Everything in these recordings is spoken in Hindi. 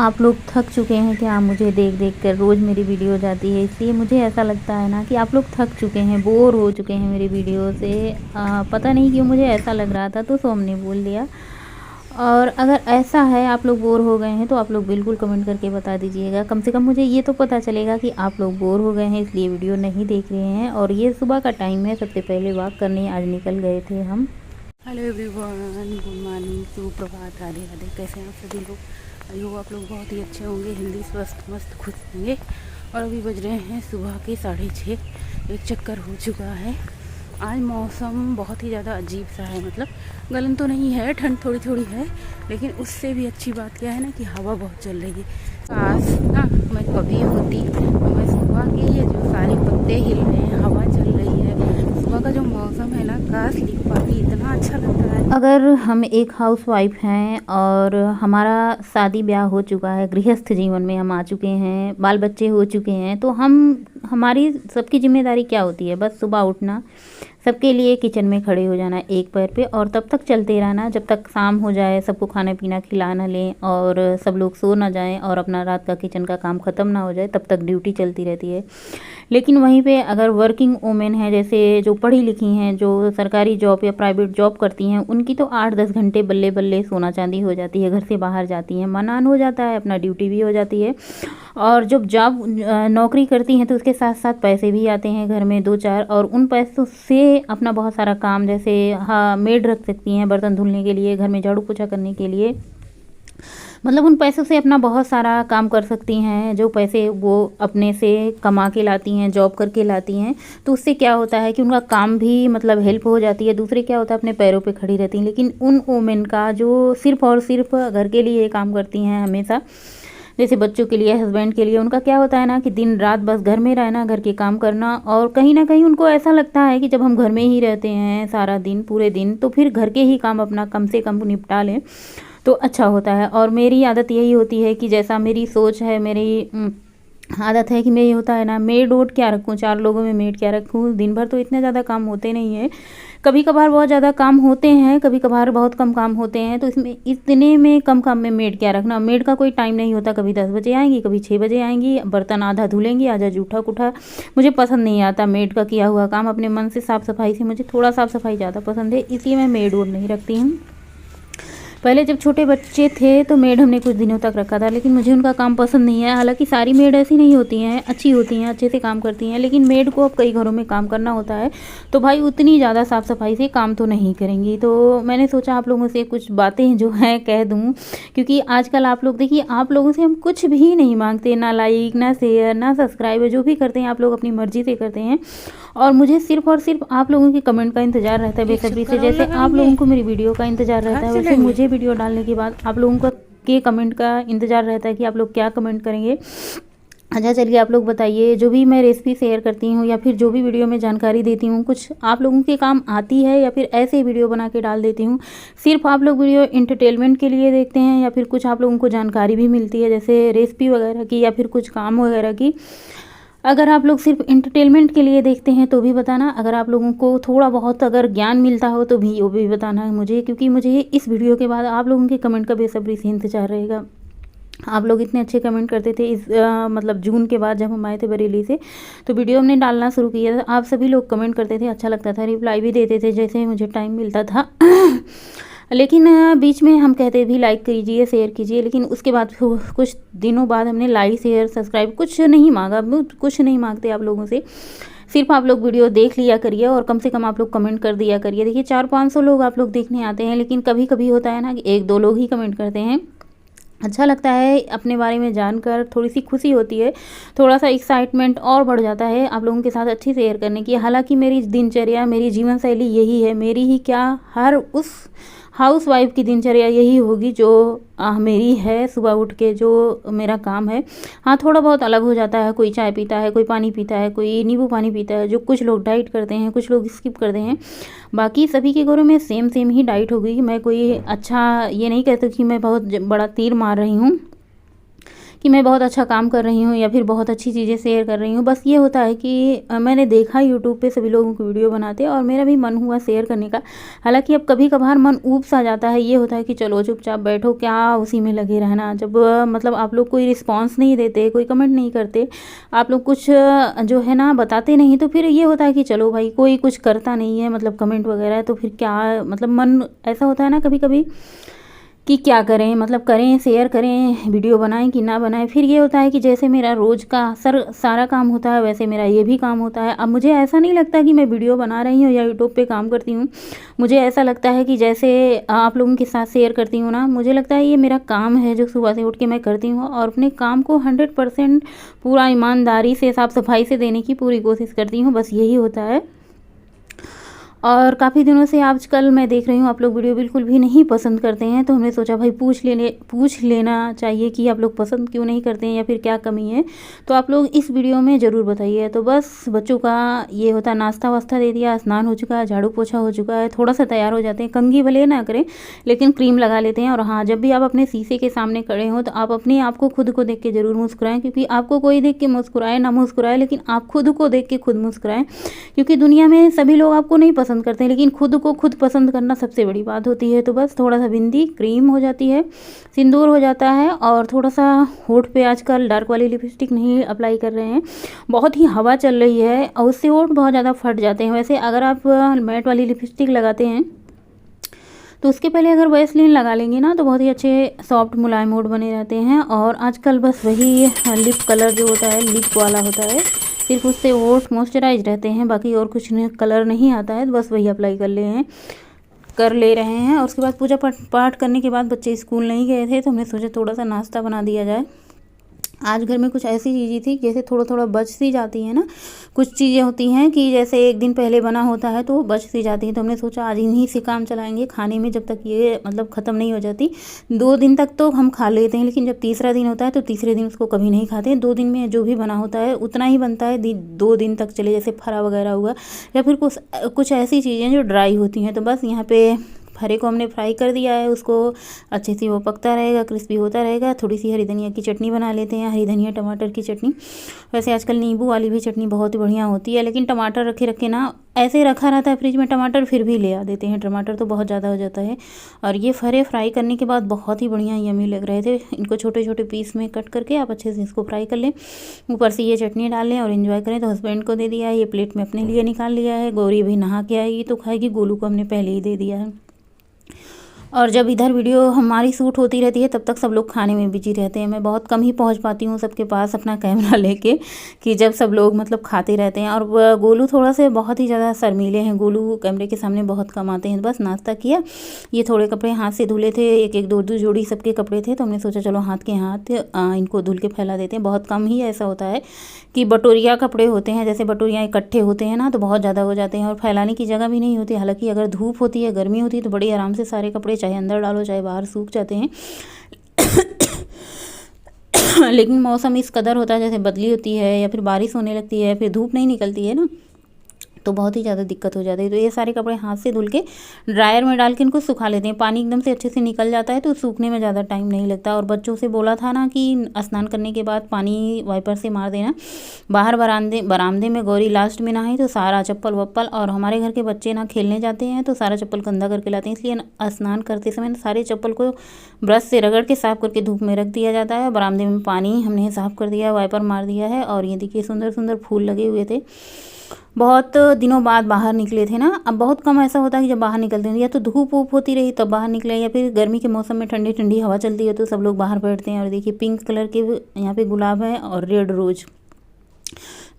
आप लोग थक चुके हैं क्या? मुझे देख देख कर रोज़ मेरी वीडियो जाती है, इसलिए मुझे ऐसा लगता है ना कि आप लोग थक चुके हैं, बोर हो चुके हैं मेरी वीडियो से। पता नहीं क्यों मुझे ऐसा लग रहा था, तो हमने बोल दिया। और अगर ऐसा है, आप लोग बोर हो गए हैं, तो आप लोग बिल्कुल कमेंट करके बता दीजिएगा। कम से कम मुझे ये तो पता चलेगा कि आप लोग बोर हो गए हैं, इसलिए वीडियो नहीं देख रहे हैं। और ये सुबह का टाइम है, सबसे पहले वॉक करने आज निकल गए थे हम। हेलो एवरीवन, गुड मॉर्निंग, सुप्रभात, राधे राधे। कैसे हैं आप सभी लोग? आई होप आप लोग बहुत ही अच्छे होंगे, हेल्दी, स्वस्थ, मस्त, खुश होंगे। और अभी बज रहे हैं सुबह के 6:30। एक चक्कर हो चुका है। आज मौसम बहुत ही ज़्यादा अजीब सा है, मतलब गलन तो नहीं है, ठंड थोड़ी थोड़ी है, लेकिन उससे भी अच्छी बात क्या है ना कि हवा बहुत चल रही है। काश ना मैं कभी होती तो मैं सुबह के ये जो सारे पत्ते हिल रहे हैं, हवा चल रही है, सुबह का जो मौसम है ना, काश लिख पाती, इतना अच्छा लगता है। अगर हम एक हाउसवाइफ हैं और हमारा शादी ब्याह हो चुका है, गृहस्थ जीवन में हम आ चुके हैं, बाल बच्चे हो चुके हैं, तो हमारी सबकी जिम्मेदारी क्या होती है? बस सुबह उठना, सबके लिए किचन में खड़े हो जाना एक पैर पे, और तब तक चलते रहना जब तक शाम हो जाए, सबको खाना पीना खिला ना लें और सब लोग सो ना जाएं और अपना रात का किचन का काम ख़त्म ना हो जाए, तब तक ड्यूटी चलती रहती है। लेकिन वहीं पे अगर वर्किंग वुमेन है, जैसे जो पढ़ी लिखी हैं, जो सरकारी जॉब या प्राइवेट जॉब करती हैं, उनकी तो 8-10 घंटे बल्ले बल्ले सोना चांदी हो जाती है। घर से बाहर जाती हैं, मनान हो जाता है, अपना ड्यूटी भी हो जाती है। और जब जॉब नौकरी करती हैं तो उसके साथ साथ पैसे भी आते हैं घर में 2-4, और उन पैसों से अपना बहुत सारा काम, जैसे हाँ, मेड रख सकती हैं बर्तन धुलने के लिए, घर में झाड़ू पोछा करने के लिए, मतलब उन पैसों से अपना बहुत सारा काम कर सकती हैं। जो पैसे वो अपने से कमा के लाती हैं, जॉब करके लाती हैं, तो उससे क्या होता है कि उनका काम भी मतलब हेल्प हो जाती है। दूसरे क्या होता है, अपने पैरों पे खड़ी रहती हैं। लेकिन उन वुमेन का जो सिर्फ़ और सिर्फ घर के लिए काम करती हैं हमेशा, जैसे बच्चों के लिए, हस्बैंड के लिए, उनका क्या होता है ना कि दिन रात बस घर में रहना, घर के काम करना। और कहीं ना कहीं उनको ऐसा लगता है कि जब हम घर में ही रहते हैं सारा दिन, पूरे दिन, तो फिर घर के ही काम अपना कम से कम निपटा लें तो अच्छा होता है। और मेरी आदत यही होती है कि जैसा मेरी सोच है, मेरी आदत है कि मैं, ये होता है ना, मेड वोड क्या रखूँ, 4 लोगों में मेड क्या रखूँ। दिन भर तो इतने ज़्यादा काम होते नहीं हैं, कभी कभार बहुत ज़्यादा काम होते हैं, कभी कभार बहुत कम काम होते हैं, तो इसमें इतने में कम काम में मेड क्या रखना। मेड का कोई टाइम नहीं होता, कभी 10 बजे आएंगी, कभी 6 बजे आएंगी, बर्तन आधा धुलेंगी, आधा जूठा कुठा। मुझे पसंद नहीं आता मेड का किया हुआ काम। अपने मन से साफ़ सफाई से मुझे थोड़ा साफ़ सफाई ज़्यादा पसंद है, इसलिए मैं मेड वोड नहीं रखती हूँ। पहले जब छोटे बच्चे थे तो मेड हमने कुछ दिनों तक रखा था, लेकिन मुझे उनका काम पसंद नहीं है। हालांकि सारी मेड ऐसी नहीं होती हैं, अच्छी होती हैं, अच्छे से काम करती हैं, लेकिन मेड को अब कई घरों में काम करना होता है, तो भाई उतनी ज़्यादा साफ़ सफाई से काम तो नहीं करेंगी। तो मैंने सोचा आप लोगों से कुछ बातें जो हैं कह दूँ, क्योंकि आजकल आप लोग देखिए, आप लोगों से हम कुछ भी नहीं मांगते, ना लाइक, ना शेयर, ना सब्सक्राइब, जो भी करते हैं आप लोग अपनी मर्ज़ी से करते हैं। और मुझे सिर्फ और सिर्फ आप लोगों के कमेंट का इंतज़ार रहता है बेसब्री से। जैसे आप लोगों को मेरी वीडियो का इंतज़ार रहता है, वैसे मुझे वीडियो डालने के बाद आप लोगों का के कमेंट का इंतज़ार रहता है कि आप लोग क्या कमेंट करेंगे। अच्छा चलिए, आप लोग बताइए, जो भी मैं रेसिपी शेयर करती हूँ या फिर जो भी वीडियो में जानकारी देती हूँ, कुछ आप लोगों के काम आती है या फिर ऐसे ही वीडियो बना के डाल देती हूँ? सिर्फ आप लोग वीडियो इंटरटेनमेंट के लिए देखते हैं या फिर कुछ आप लोगों को जानकारी भी मिलती है, जैसे रेसिपी वगैरह की या फिर कुछ काम वगैरह की? अगर आप लोग सिर्फ एंटरटेनमेंट के लिए देखते हैं तो भी बताना, अगर आप लोगों को थोड़ा बहुत अगर ज्ञान मिलता हो तो भी वो भी बताना है मुझे, क्योंकि मुझे इस वीडियो के बाद आप लोगों के कमेंट का बेसब्री से इंतजार रहेगा। आप लोग इतने अच्छे कमेंट करते थे इस मतलब जून के बाद जब हम आए थे बरेली से, तो वीडियो हमने डालना शुरू किया था, आप सभी लोग कमेंट करते थे, अच्छा लगता था, रिप्लाई भी देते थे जैसे मुझे टाइम मिलता था। लेकिन बीच में हम कहते भी लाइक कीजिए, शेयर कीजिए, लेकिन उसके बाद कुछ दिनों बाद हमने लाइक, शेयर, सब्सक्राइब कुछ नहीं मांगा, कुछ नहीं मांगते आप लोगों से। सिर्फ आप लोग वीडियो देख लिया करिए और कम से कम आप लोग कमेंट कर दिया करिए। देखिए 400-500 लोग आप लोग देखने आते हैं, लेकिन कभी कभी होता है ना कि 1-2 लोग ही कमेंट करते हैं। अच्छा लगता है अपने बारे में जानकर, थोड़ी सी खुशी होती है, थोड़ा सा एक्साइटमेंट और बढ़ जाता है आप लोगों के साथ अच्छी शेयर करने की। हालांकि मेरी दिनचर्या, मेरी जीवन शैली यही है, मेरी ही क्या, हर उस हाउसवाइफ की दिनचर्या यही होगी जो मेरी है। सुबह उठ के जो मेरा काम है, हाँ थोड़ा बहुत अलग हो जाता है, कोई चाय पीता है, कोई पानी पीता है, कोई नींबू पानी पीता है, जो कुछ लोग डाइट करते हैं, कुछ लोग स्किप करते हैं। बाकी सभी के घरों में सेम सेम ही डाइट होगी। मैं कोई अच्छा ये नहीं कहती कि मैं बहुत बड़ा तीर मार रही हूँ, कि मैं बहुत अच्छा काम कर रही हूँ या फिर बहुत अच्छी चीज़ें शेयर कर रही हूँ। बस ये होता है कि मैंने देखा यूट्यूब पे सभी लोगों की वीडियो बनाते और मेरा भी मन हुआ शेयर करने का। हालाँकि अब कभी कभार मन ऊब सा जाता है, ये होता है कि चलो चुपचाप बैठो, क्या उसी में लगे रहना। जब मतलब आप लोग कोई रिस्पॉन्स नहीं देते, कोई कमेंट नहीं करते, आप लोग कुछ जो है ना बताते नहीं, तो फिर ये होता है कि चलो भाई कोई कुछ करता नहीं है मतलब कमेंट वगैरह, तो फिर क्या मतलब मन ऐसा होता है ना कभी कभी कि क्या करें, मतलब करें, शेयर करें, वीडियो बनाएं कि ना बनाएं। फिर ये होता है कि जैसे मेरा रोज़ का सारा काम होता है वैसे मेरा ये भी काम होता है। अब मुझे ऐसा नहीं लगता कि मैं वीडियो बना रही हूँ या यूट्यूब पे काम करती हूँ, मुझे ऐसा लगता है कि जैसे आप लोगों के साथ शेयर करती हूँ ना, मुझे लगता है ये मेरा काम है जो सुबह से उठ के मैं करती हूँ और अपने काम को 100% पूरा ईमानदारी से, साफ़ सफाई से देने की पूरी कोशिश करती हूँ। बस यही होता है। और काफ़ी दिनों से आजकल मैं देख रही हूँ आप लोग वीडियो बिल्कुल भी नहीं पसंद करते हैं, तो हमने सोचा भाई पूछ लेना चाहिए कि आप लोग पसंद क्यों नहीं करते हैं या फिर क्या कमी है, तो आप लोग इस वीडियो में ज़रूर बताइए। तो बस बच्चों का ये होता, नाश्ता वास्ता दे दिया, स्नान हो चुका है, झाड़ू पोछा हो चुका है, थोड़ा सा तैयार हो जाते हैं, कंघी भले ना करें लेकिन क्रीम लगा लेते हैं। और हाँ, जब भी आप अपने शीशे के सामने खड़े हों तो आप अपने आप को खुद को देख के ज़रूर मुस्कुराएं, क्योंकि आपको कोई देख के मुस्कुराए ना मुस्कुराए, लेकिन आप खुद को देख के खुद मुस्कुराएं। क्योंकि दुनिया में सभी लोग आपको नहीं पसंद करते, लेकिन खुद को खुद पसंद करना सबसे बड़ी बात होती है। तो बस थोड़ा सा बिंदी, क्रीम हो जाती है, सिंदूर हो जाता है, और थोड़ा सा होठ पे आजकल डार्क वाली लिपस्टिक नहीं अप्लाई कर रहे हैं, बहुत ही हवा चल रही है और उससे होठ बहुत ज़्यादा फट जाते हैं। वैसे अगर आप मैट वाली लिपस्टिक लगाते हैं तो उसके पहले अगर वैसलीन लगा लेंगे ना तो बहुत ही अच्छे सॉफ्ट मुलायम होठ बने रहते हैं। और आजकल बस वही लिप कलर जो होता है, लिप वाला होता है, सिर्फ उससे होठ मॉइस्चराइज रहते हैं, बाकी और कुछ कलर नहीं आता है, तो बस वही अप्लाई कर ले रहे हैं। और उसके बाद पूजा पाठ करने के बाद बच्चे स्कूल नहीं गए थे, तो हमने सोचा थोड़ा सा नाश्ता बना दिया जाए। आज घर में कुछ ऐसी चीज़ें थी जैसे थोड़ा थोड़ा बच सी जाती है ना, कुछ चीज़ें होती हैं कि जैसे एक दिन पहले बना होता है तो बच सी जाती है, तो हमने सोचा आज इन्हीं से काम चलाएंगे खाने में, जब तक ये मतलब ख़त्म नहीं हो जाती। 2 दिन तक तो हम खा लेते हैं, लेकिन जब तीसरा दिन होता है तो तीसरे दिन उसको कभी नहीं खाते। 2 दिन में जो भी बना होता है उतना ही बनता है, 2 दिन तक चले, जैसे फरा वगैरह हुआ या फिर कुछ ऐसी चीज़ें जो ड्राई होती हैं। तो बस यहाँ पे हरे को हमने फ्राई कर दिया है, उसको अच्छे से वो पकता रहेगा, क्रिस्पी होता रहेगा। थोड़ी सी हरी धनिया की चटनी बना लेते हैं, हरी धनिया टमाटर की चटनी। वैसे आजकल नींबू वाली भी चटनी बहुत ही बढ़िया होती है, लेकिन टमाटर रखे रखे ना ऐसे रखा रहता है फ्रिज में टमाटर, फिर भी ले आ देते हैं, टमाटर तो बहुत ज़्यादा हो जाता है। और ये फरे फ्राई करने के बाद बहुत ही बढ़िया यम्मी लग रहे थे। इनको छोटे छोटे पीस में कट करके आप अच्छे से इसको फ्राई कर लें, ऊपर से ये चटनी डाल लें और इन्जॉय करें। तो हस्बैंड को दे दिया है, ये प्लेट में अपने लिए निकाल लिया है। गौरी भी नहा के आएगी तो खाएगी, गोलू को हमने पहले ही दे दिया है। और जब इधर वीडियो हमारी शूट होती रहती है तब तक सब लोग खाने में बिजी रहते हैं। मैं बहुत कम ही पहुंच पाती हूँ सबके पास अपना कैमरा लेके, कि जब सब लोग मतलब खाते रहते हैं। और गोलू थोड़ा से बहुत ही ज़्यादा शर्मीले हैं, गोलू कैमरे के सामने बहुत कम आते हैं। बस नाश्ता किया, ये थोड़े कपड़े हाथ से धुले थे, एक दो जोड़ी सबके कपड़े थे, तो हमने सोचा चलो हाथ के हाथ इनको धुल के फैला देते हैं। बहुत कम ही ऐसा होता है कि बटोरिया कपड़े होते हैं, जैसे बटोरिया इकट्ठे होते हैं ना तो बहुत ज़्यादा हो जाते हैं और फैलाने की जगह भी नहीं होती। हालांकि अगर धूप होती है, गर्मी होती है तो बड़ी आराम से सारे कपड़े चाहे अंदर डालो चाहे बाहर सूख जाते हैं। लेकिन मौसम इस कदर होता है, जैसे बदली होती है या फिर बारिश होने लगती है, फिर धूप नहीं निकलती है ना, तो बहुत ही ज़्यादा दिक्कत हो जाती है। तो ये सारे कपड़े हाथ से धुल के ड्रायर में डाल के इनको सुखा लेते हैं, पानी एकदम से अच्छे से निकल जाता है तो सूखने में ज़्यादा टाइम नहीं लगता। और बच्चों से बोला था ना कि स्नान करने के बाद पानी वाइपर से मार देना। बाहर बरामदे में गौरी लास्ट में नहाई तो सारा चप्पल वप्पल, और हमारे घर के बच्चे ना खेलने जाते हैं तो सारा चप्पल गंदा करके लाते हैं, इसलिए स्नान करते समय सारे चप्पल को ब्रश से रगड़ के साफ़ करके धूप में रख दिया जाता है। बरामदे में पानी हमने साफ़ कर दिया, वाइपर मार दिया है। और ये देखिए सुंदर सुंदर फूल लगे हुए थे, बहुत दिनों बाद बाहर निकले थे ना। अब बहुत कम ऐसा होता है कि जब बाहर निकलते हैं या तो धूप वूप होती रही तब बाहर निकले, या फिर गर्मी के मौसम में ठंडी ठंडी हवा चलती है तो सब लोग बाहर बैठते हैं। और देखिए पिंक कलर के यहाँ पे गुलाब है और रेड रोज,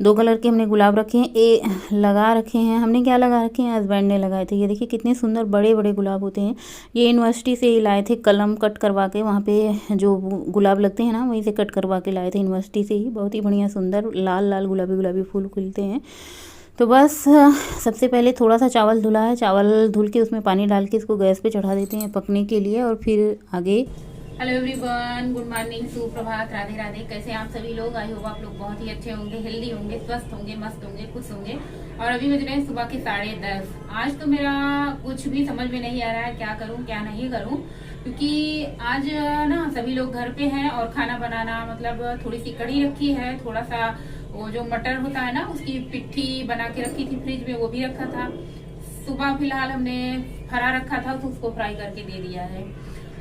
2 कलर के हमने गुलाब रखे हैं, लगा रखे हैं। हमने क्या लगा रखे हैं, हस्बैंड ने लगाए थे। ये देखिए कितने सुंदर बड़े बड़े गुलाब होते हैं। ये यूनिवर्सिटी से ही लाए थे, कलम कट करवा के, वहाँ पे जो गुलाब लगते हैं ना वहीं से कट करवा के लाए थे यूनिवर्सिटी से ही। बहुत ही बढ़िया सुंदर लाल लाल गुलाबी गुलाबी फूल खिलते हैं। तो बस सबसे पहले थोड़ा सा चावल धुला है, चावल धुल के उसमें पानी डाल के इसको गैस पे चढ़ा देते हैं पकने के लिए, और फिर आगे। हेलो एवरीवन, गुड मॉर्निंग, सुप्रभात, राधे राधे। कैसे आप सभी लोग? आई होप आप लोग बहुत ही अच्छे होंगे, हेल्दी होंगे, स्वस्थ होंगे, मस्त होंगे, खुश होंगे। और अभी बज रहे हैं सुबह के 10:30। आज तो मेरा कुछ भी समझ में नहीं आ रहा है क्या करूं क्या नहीं करूं। क्योंकि आज ना सभी लोग घर पे हैं और खाना बनाना मतलब थोड़ी सी कढ़ी रखी है, थोड़ा सा वो जो मटर होता है ना उसकी पिट्ठी बना के रखी थी फ्रिज में, वो भी रखा था। सुबह फिलहाल हमने हरा रखा था तो उसको फ्राई करके दे दिया है।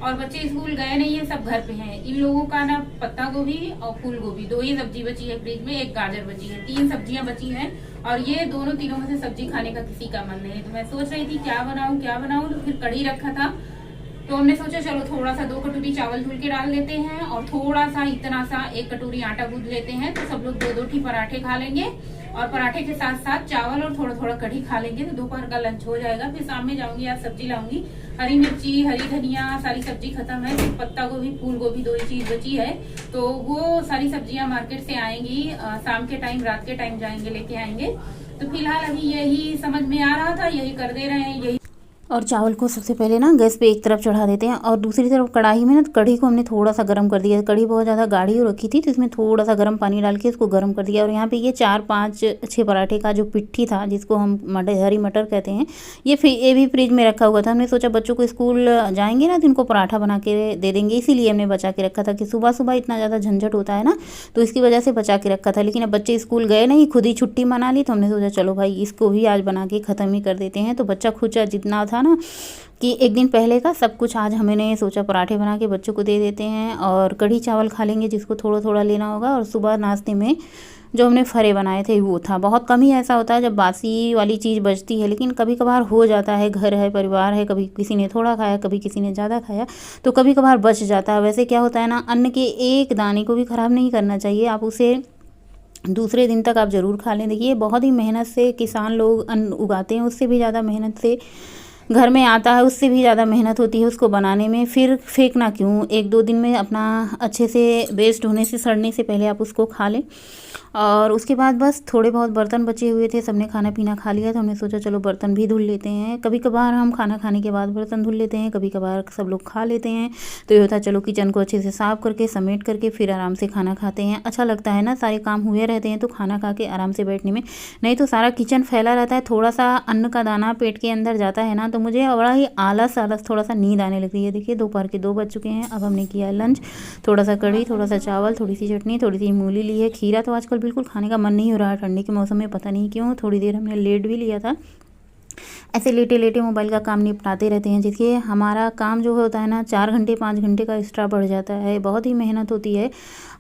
और बच्चे स्कूल गए नहीं है, सब घर पे हैं। इन लोगों का ना पत्ता गोभी और फूल गोभी 2 ही सब्जी बची है फ्रिज में, एक गाजर बची है, 3 सब्जियां बची हैं। और ये तीनों में से सब्जी खाने का किसी का मन नहीं है। तो मैं सोच रही थी क्या बनाऊं, तो फिर कढ़ी रखा था तो हमने सोचा चलो थोड़ा सा 2 कटोरी चावल धुल के डाल देते हैं और थोड़ा सा इतना सा 1 कटोरी आटा गूंथ लेते हैं, तो सब लोग 2-2 पराठे खा लेंगे और पराठे के साथ साथ चावल और थोड़ा थोड़ा कढ़ी खा लेंगे, तो दोपहर का लंच हो जाएगा। फिर शाम में जाऊंगी, आज सब्जी लाऊंगी, हरी मिर्ची, हरी धनिया, सारी सब्जी खत्म है, सिर्फ पत्ता गोभी फूल गोभी 2 ही चीज बची है। तो वो सारी सब्जियां मार्केट से आएंगी, शाम के टाइम रात के टाइम जाएंगे लेके आएंगे। तो फिलहाल अभी यही समझ में आ रहा था, यही कर दे रहे हैं। यही और चावल को सबसे पहले ना गैस पे एक तरफ चढ़ा देते हैं और दूसरी तरफ कढ़ाई में ना कढ़ी को हमने थोड़ा सा गर्म कर दिया। कढ़ी बहुत ज़्यादा गाढ़ी हो रखी थी तो इसमें थोड़ा सा गर्म पानी डाल के इसको गर्म कर दिया। और यहाँ पे ये 4-5-6 पराठे का जो पिट्ठी था, जिसको हम हरी मटर कहते हैं, ये भी फ्रिज में रखा हुआ था। हमने सोचा बच्चों को स्कूल जाएंगे ना तो इनको पराठा बना के दे देंगे, इसीलिए हमने बचा के रखा था कि सुबह सुबह इतना ज़्यादा झंझट होता है ना, तो इसकी वजह से बचा के रखा था। लेकिन अब बच्चे स्कूल गए नहीं, खुद ही छुट्टी मना ली, तो हमने सोचा चलो भाई इसको भी आज बना के ख़त्म ही कर देते हैं। तो बच्चा खुचा जितना था ना कि एक दिन पहले का सब कुछ आज हमने सोचा पराठे बना के बच्चों को दे देते हैं और कढ़ी चावल खा लेंगे, जिसको थोड़ा थोड़ा लेना होगा। और सुबह नाश्ते में जो हमने फरे बनाए थे वो था। बहुत कम ही ऐसा होता है जब बासी वाली चीज़ बचती है, लेकिन कभी कभार हो जाता है, घर है, परिवार है, कभी किसी ने थोड़ा खाया, कभी किसी ने ज़्यादा खाया, तो कभी कभार बच जाता है। वैसे क्या होता है ना, अन्न के एक दाने को भी ख़राब नहीं करना चाहिए, आप उसे दूसरे दिन तक आप ज़रूर खा लें। देखिए बहुत ही मेहनत से किसान लोग अन्न उगाते हैं, उससे भी ज़्यादा मेहनत से घर में आता है, उससे भी ज़्यादा मेहनत होती है उसको बनाने में। फिर फेंकना क्यों, 1-2 दिन में अपना अच्छे से वेस्ट होने से, सड़ने से पहले आप उसको खा लें। और उसके बाद बस थोड़े बहुत बर्तन बचे हुए थे, सबने खाना पीना खा लिया, तो हमने सोचा चलो बर्तन भी धुल लेते हैं। कभी कभार हम खाना खाने के बाद बर्तन धुल लेते हैं, कभी कभार सब लोग खा लेते हैं, तो ये होता है चलो किचन को अच्छे से साफ़ करके समेट करके फिर आराम से खाना खाते हैं। अच्छा लगता है ना, सारे काम हुए रहते हैं तो खाना खा के आराम से बैठने में। नहीं तो सारा किचन फैला रहता है, थोड़ा सा अन्न का दाना पेट के अंदर जाता है ना, तो मुझे बड़ा ही आलस थोड़ा सा नींद आने लगती है। देखिए दोपहर के 2 बज चुके हैं। अब हमने किया है लंच, थोड़ा सा कढ़ी, थोड़ा सा चावल, थोड़ी सी चटनी, थोड़ी सी मूली ली है। खीरा तो आजकल बिल्कुल खाने का मन नहीं हो रहा है ठंडी के मौसम में, पता नहीं क्यों। थोड़ी देर हमने लेट भी लिया था। ऐसे लेटे लेटे मोबाइल का काम निपटाते रहते हैं, जिससे हमारा काम जो होता है ना 4 घंटे 5 घंटे का एक्स्ट्रा बढ़ जाता है। बहुत ही मेहनत होती है।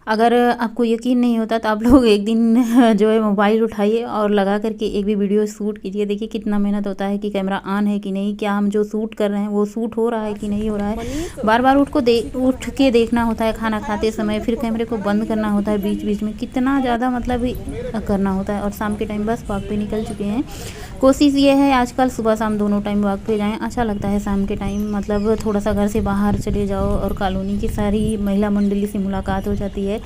अगर आपको यकीन नहीं होता तो आप लोग एक दिन जो है मोबाइल उठाइए और लगा करके एक भी वीडियो शूट कीजिए। देखिए कितना मेहनत होता है कि कैमरा ऑन है कि नहीं, क्या हम जो शूट कर रहे हैं वो शूट हो रहा है कि नहीं हो रहा है। बार बार उठ के देखना होता है खाना खाते समय, फिर कैमरे को बंद करना होता है बीच बीच में, कितना ज़्यादा मतलब करना होता है। और शाम के टाइम बस वॉक पे निकल चुके हैं। कोशिश ये है आजकल सुबह शाम दोनों टाइम वॉक पे जाएं, अच्छा लगता है शाम के टाइम। मतलब थोड़ा सा घर से बाहर चले जाओ और कॉलोनी की सारी महिला मंडली से मुलाकात हो जाती है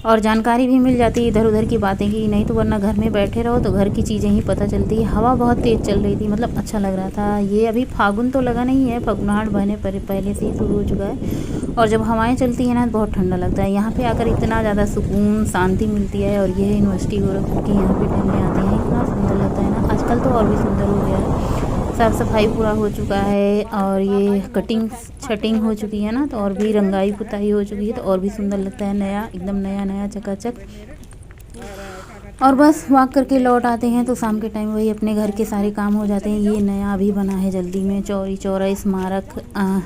और जानकारी भी मिल जाती है इधर उधर की बातें की। नहीं तो वरना घर में बैठे रहो तो घर की चीज़ें ही पता चलती है। हवा बहुत तेज़ चल रही थी, मतलब अच्छा लग रहा था। ये अभी फागुन तो लगा नहीं है, फगुनाहट बहने पहले से ही शुरू हो चुका है। और जब हवाएं चलती है ना तो बहुत ठंडा लगता है। यहाँ पे आकर इतना ज़्यादा सुकून शांति मिलती है। और ये यूनिवर्सिटी हो रखी है, यहाँ पे टहलने आते हैं, इतना सुंदर लगता है ना। आजकल तो और भी सुंदर हो गया है, साफ़ सफाई पूरा हो चुका है और ये कटिंग छटिंग हो चुकी है ना, तो और भी रंगाई पुताई हो चुकी है, तो और भी सुंदर लगता है। नया एकदम नया चकाचक। और बस वॉक करके लौट आते हैं तो शाम के टाइम वही अपने घर के सारे काम हो जाते हैं। ये नया अभी बना है जल्दी में चौरी चौरा स्मारक,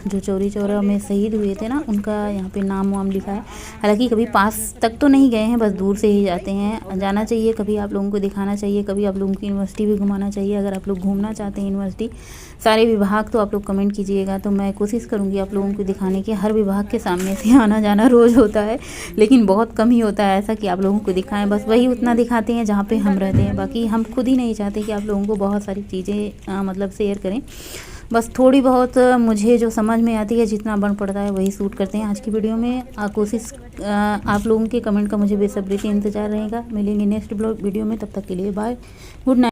जो चौरी चौरा में शहीद हुए थे ना उनका यहाँ पे नाम वाम लिखा है। हालांकि कभी पास तक तो नहीं गए हैं, बस दूर से ही जाते हैं। जाना चाहिए, कभी आप लोगों को दिखाना चाहिए, कभी आप लोगों की यूनिवर्सिटी भी घुमाना चाहिए। अगर आप लोग घूमना चाहते हैं यूनिवर्सिटी सारे विभाग तो आप लोग कमेंट कीजिएगा, तो मैं कोशिश करूँगी आप लोगों को दिखाने की। हर विभाग के सामने से आना जाना रोज़ होता है, लेकिन बहुत कम ही होता है ऐसा कि आप लोगों को दिखाएं। बस वही उतना दिखाते हैं जहाँ पे हम रहते हैं, बाकी हम खुद ही नहीं चाहते कि आप लोगों को बहुत सारी चीज़ें मतलब शेयर करें। बस थोड़ी बहुत मुझे जो समझ में आती है, जितना बन पड़ता है वही शूट करते हैं आज की वीडियो में। कोशिश आप लोगों के कमेंट का मुझे बेसब्री से इंतज़ार रहेगा। मिलेंगे नेक्स्ट ब्लॉग वीडियो में, तब तक के लिए बाय, गुड नाइट।